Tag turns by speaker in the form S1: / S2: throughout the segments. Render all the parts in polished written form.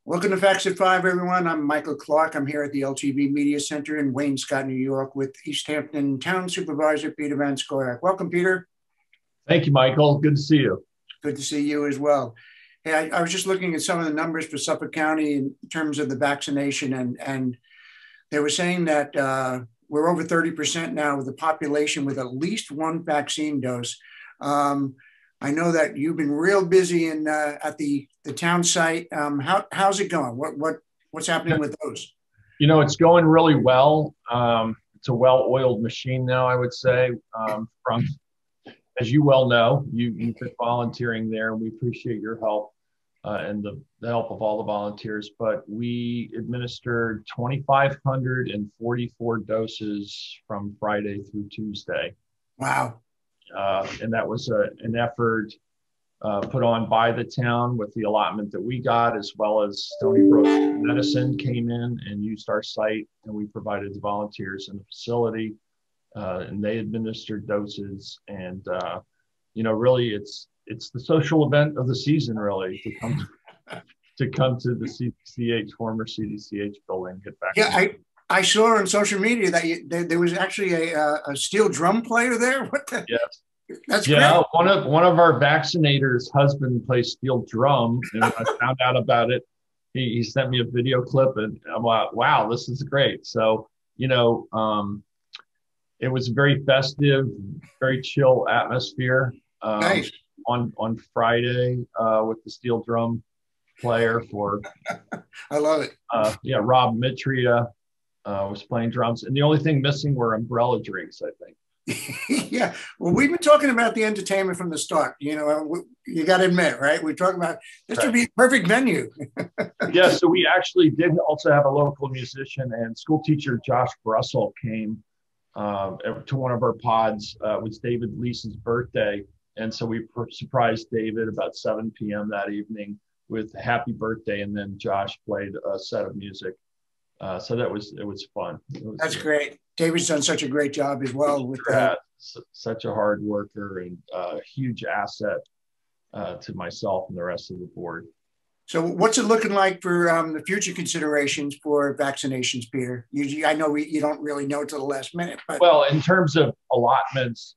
S1: Welcome to Facts at 5, everyone. I'm Michael Clark. I'm here at the LTV Media Center in Wayne-Scott, New York, with East Hampton Town Supervisor Peter Van Scoyoc. Welcome, Peter.
S2: Thank you, Michael. Good to see you.
S1: Good to see you as well. Hey, I was just looking at some of the numbers for Suffolk County in terms of the vaccination, and they were saying that we're over 30% now with the population with at least one vaccine dose. I know that you've been real busy at the town site. How's it going? What's happening with those?
S2: You know, it's going really well. It's a well-oiled machine now, I would say. From, as you well know, you've been volunteering there, and we appreciate your help and the help of all the volunteers. But we administered 2,544 doses from Friday through Tuesday.
S1: Wow.
S2: And that was an effort put on by the town with the allotment that we got, as well as Stony Brook Medicine came in and used our site, and we provided the volunteers in the facility, and they administered doses. And you know, really, it's the social event of the season, really, to come to the CDCH, former CDCH building, get back.
S1: Yeah, I saw on social media that there was actually a steel drum player there. What the?
S2: Yes.
S1: That's
S2: yeah.
S1: Great.
S2: One of our vaccinators' husband plays steel drum, and when I found out about it, he sent me a video clip, and I'm like, wow, this is great. So, you know, it was very festive, very chill atmosphere
S1: Nice.
S2: on Friday with the steel drum player for
S1: I love it.
S2: Rob Mitria was playing drums, and the only thing missing were umbrella drinks, I think.
S1: Yeah, well, we've been talking about the entertainment from the start. You know, you got to admit, right? We're talking about this would be a perfect venue.
S2: Yeah, so we actually did also have a local musician, and school teacher Josh Brussel came to one of our pods. It was David Leese's birthday, and so we surprised David about 7 p.m. that evening with happy birthday, and then Josh played a set of music. So it was fun.
S1: That's great. David's done such a great job as well with that.
S2: Such a hard worker and a huge asset to myself and the rest of the board.
S1: So what's it looking like for the future considerations for vaccinations, Peter? I know you don't really know till the last minute, but
S2: well, in terms of allotments,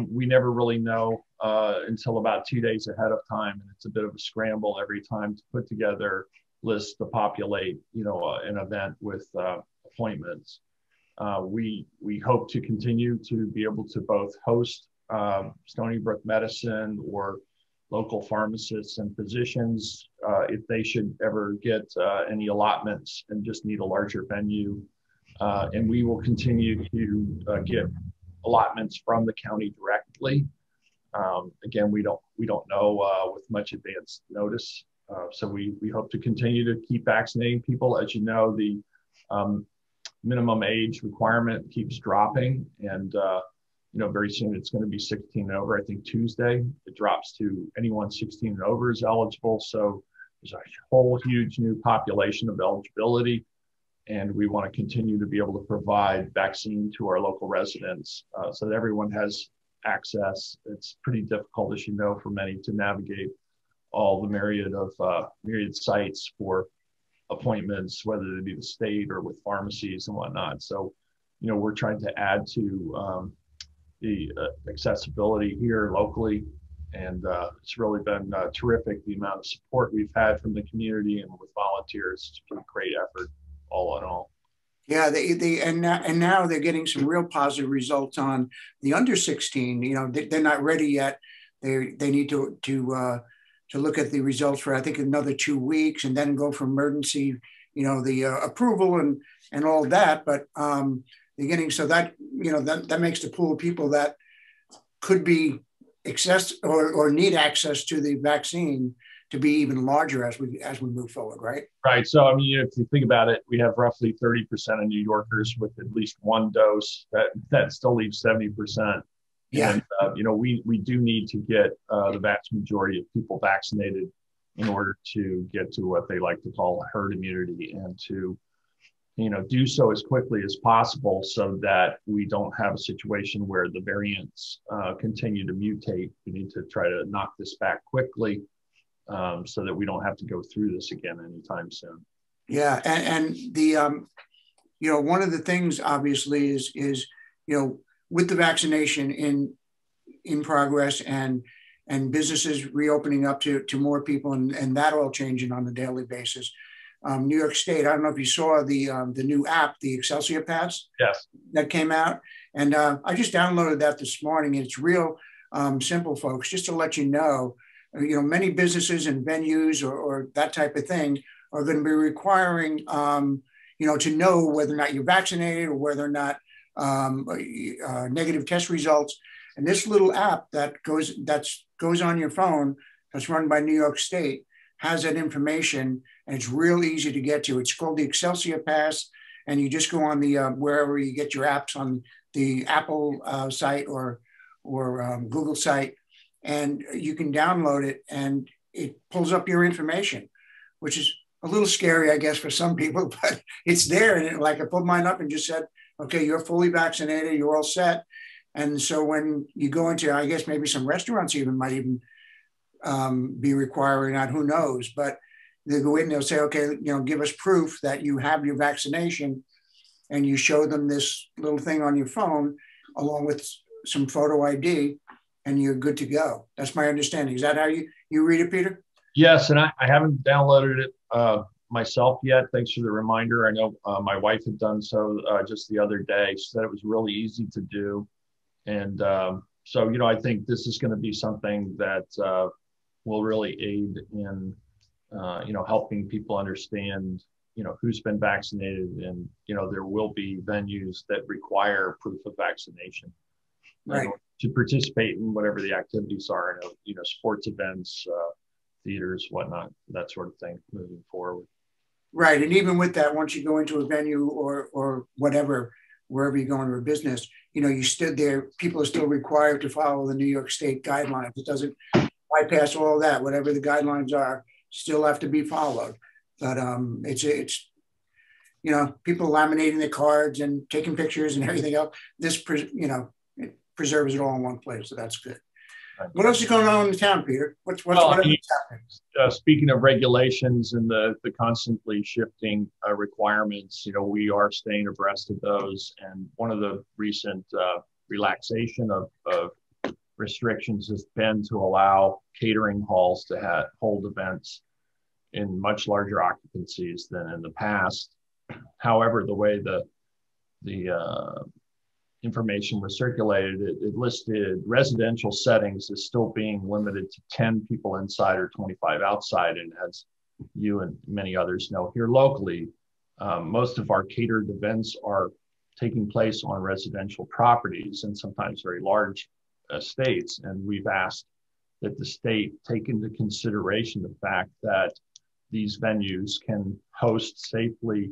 S2: we never really know until about 2 days ahead of time, and it's a bit of a scramble every time to put together lists to populate, you know, an event with appointments. We hope to continue to be able to both host Stony Brook Medicine or local pharmacists and physicians if they should ever get any allotments and just need a larger venue. And we will continue to get allotments from the county directly. Again, we don't know with much advance notice. So we hope to continue to keep vaccinating people. As you know, the minimum age requirement keeps dropping, and you know, very soon it's going to be 16 and over. I think Tuesday it drops to anyone 16 and over is eligible. So there's a whole huge new population of eligibility, and we want to continue to be able to provide vaccine to our local residents so that everyone has access. It's pretty difficult, as you know, for many to navigate all the myriad sites for appointments, whether they be the state or with pharmacies and whatnot. So, you know, we're trying to add to the accessibility here locally, and it's really been terrific, the amount of support we've had from the community and with volunteers. It's been a great effort, all in all.
S1: Yeah, and now they're getting some real positive results on the under 16. You know, they're not ready yet. They need to look at the results for, I think, another 2 weeks, and then go for emergency, you know, the approval and all that. But they're getting, so that, you know, that makes the pool of people that could be access or need access to the vaccine to be even larger as we move forward, right?
S2: Right. So, I mean, if you think about it, we have roughly 30% of New Yorkers with at least one dose. That still leaves 70%.
S1: Yeah.
S2: And, you know, we do need to get the vast majority of people vaccinated in order to get to what they like to call herd immunity, and to, you know, do so as quickly as possible so that we don't have a situation where the variants continue to mutate. We need to try to knock this back quickly so that we don't have to go through this again anytime soon.
S1: Yeah, and the one of the things obviously is with the vaccination in progress and businesses reopening up to more people and that all changing on a daily basis. New York State, I don't know if you saw the new app, the Excelsior Pass.
S2: Yes.
S1: That came out, and I just downloaded that this morning. It's real simple, folks. Just to let you know, many businesses and venues or that type of thing are going to be requiring, to know whether or not you're vaccinated or whether or not negative test results. And this little app that goes on your phone, that's run by New York State, has that information, and it's real easy to get to. It's called the Excelsior Pass, and you just go on the wherever you get your apps, on the Apple site or Google site, and you can download it, and it pulls up your information, which is a little scary, I guess, for some people, but it's there. And I pulled mine up and just said, okay, you're fully vaccinated, you're all set. And so when you go into, I guess maybe some restaurants might even be requiring that, who knows, but they go in, they'll say, okay, give us proof that you have your vaccination, and you show them this little thing on your phone along with some photo ID, and you're good to go. That's my understanding. Is that how you read it, Peter?
S2: Yes, and I haven't downloaded it myself yet. Thanks for the reminder. I know my wife had done so just the other day. She said it was really easy to do. And so, I think this is going to be something that will really aid in, helping people understand, who's been vaccinated, and, there will be venues that require proof of vaccination,
S1: right,
S2: to participate in whatever the activities are, sports events, theaters, whatnot, that sort of thing moving forward.
S1: Right. And even with that, once you go into a venue or whatever, wherever you go into a business, you stood there, people are still required to follow the New York State guidelines. It doesn't bypass all that. Whatever the guidelines are, still have to be followed. But it's people laminating the cards and taking pictures and everything else. This, it preserves it all in one place. So that's good. What else is going on in the town, Peter? What's happening?
S2: Speaking of regulations and the constantly shifting requirements, we are staying abreast of those. And one of the recent relaxation of restrictions has been to allow catering halls to hold events in much larger occupancies than in the past. However, the way the information was circulated, it listed residential settings as still being limited to 10 people inside or 25 outside. And as you and many others know here locally, most of our catered events are taking place on residential properties, and sometimes very large estates. And we've asked that the state take into consideration the fact that these venues can host safely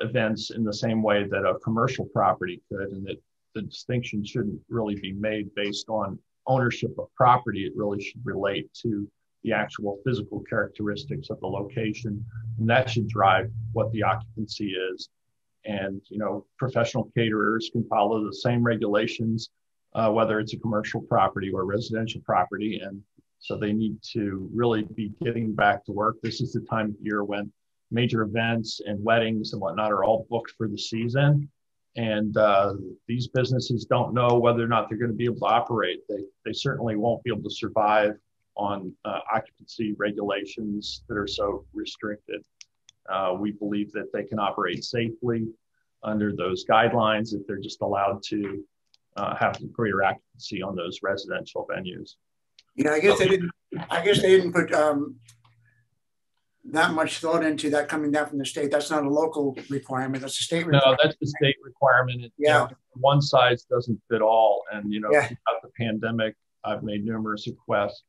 S2: events in the same way that a commercial property could, and that the distinction shouldn't really be made based on ownership of property. It really should relate to the actual physical characteristics of the location, and that should drive what the occupancy is. And professional caterers can follow the same regulations, whether it's a commercial property or residential property. And so they need to really be getting back to work. This is the time of year when major events and weddings and whatnot are all booked for the season. And these businesses don't know whether or not they're going to be able to operate. They certainly won't be able to survive on occupancy regulations that are so restricted. We believe that they can operate safely under those guidelines if they're just allowed to have greater occupancy on those residential venues.
S1: Yeah, I guess they didn't put that much thought into that coming down from the state. That's not a local requirement. That's a state requirement.
S2: No, that's the state requirement.
S1: Yeah.
S2: One size doesn't fit all. And,
S1: yeah.
S2: Throughout the pandemic, I've made numerous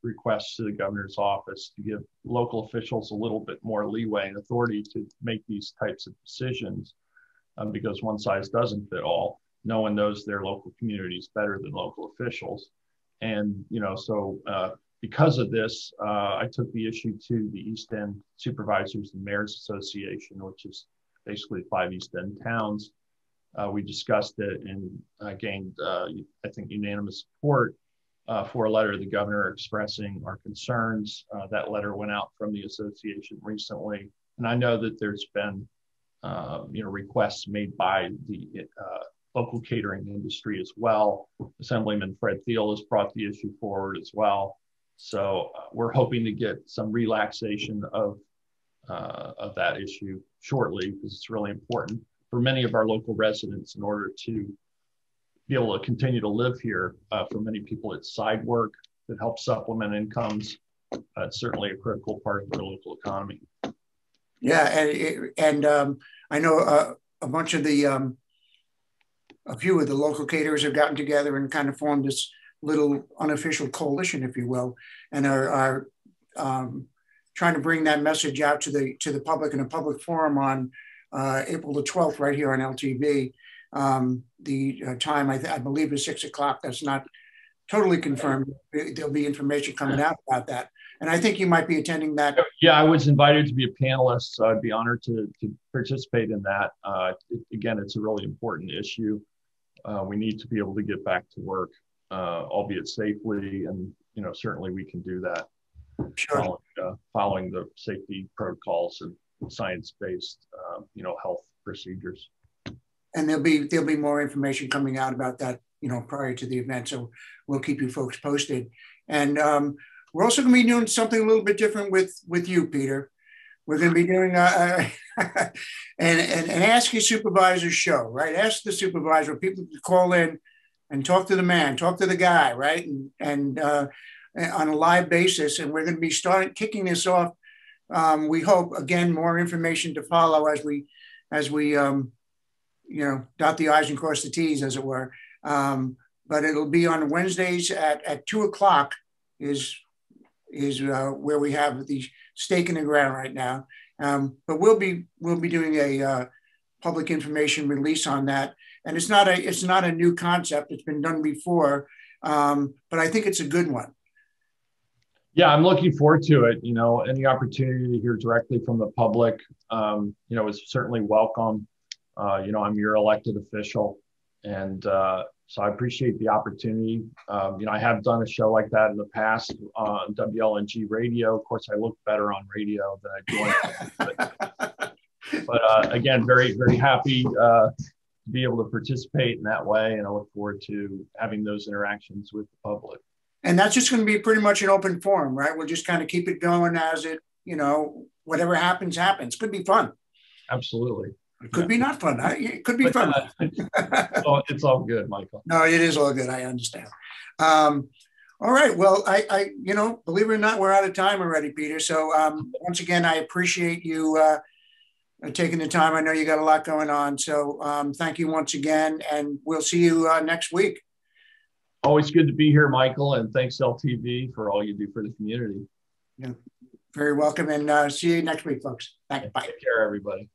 S2: requests to the governor's office to give local officials a little bit more leeway and authority to make these types of decisions, because one size doesn't fit all. No one knows their local communities better than local officials. And, so because of this, I took the issue to the East End Supervisors and Mayors Association, which is basically 5 East End towns. We discussed it and gained, I think, unanimous support. for a letter to the governor expressing our concerns. That letter went out from the association recently, and I know that there's been requests made by the local catering industry as well. Assemblyman Fred Thiel has brought the issue forward as well. So we're hoping to get some relaxation of that issue shortly, because it's really important for many of our local residents in order to be able to continue to live here. For many people, it's side work that helps supplement incomes. It's certainly a critical part of their local economy.
S1: Yeah, and I know a bunch of a few of the local caterers have gotten together and kind of formed this little unofficial coalition, if you will, and are trying to bring that message out to the public in a public forum on April the 12th, right here on LTV. The time I believe is 6 o'clock. That's not totally confirmed. There'll be information coming out about that. And I think you might be attending that.
S2: Yeah, I was invited to be a panelist, so I'd be honored to participate in that. Again, it's a really important issue. We need to be able to get back to work, albeit safely, and certainly we can do that. Sure. Following the safety protocols and science-based, health procedures.
S1: And there'll be more information coming out about that, prior to the event. So we'll keep you folks posted. And we're also going to be doing something a little bit different with you, Peter. We're going to be doing an Ask Your Supervisor show, right? Ask the Supervisor. People can call in and talk to the man, talk to the guy, right? And on a live basis. And we're going to be kicking this off. We hope, again, more information to follow as we dot the I's and cross the T's, as it were. But it'll be on Wednesdays at 2 o'clock is where we have the stake in the ground right now. But we'll be doing a public information release on that. And it's not a new concept. It's been done before, but I think it's a good one.
S2: Yeah, I'm looking forward to it. Any opportunity to hear directly from the public, is certainly welcome. I'm your elected official, and so I appreciate the opportunity. I have done a show like that in the past on WLNG radio. Of course, I look better on radio than I do on but again, very, very happy to be able to participate in that way, and I look forward to having those interactions with the public.
S1: And that's just going to be pretty much an open forum, right? We'll just kind of keep it going as it, whatever happens, happens. Could be fun.
S2: Absolutely.
S1: It could be not fun. It could be fun.
S2: It's all good, Michael.
S1: No, it is all good. I understand. All right. Well, I believe it or not, we're out of time already, Peter. So once again, I appreciate you taking the time. I know you got a lot going on. So thank you once again, and we'll see you next week.
S2: Always good to be here, Michael, and thanks LTV for all you do for the community.
S1: Yeah, very welcome, and see you next week, folks. Thanks. Bye.
S2: Take care, everybody.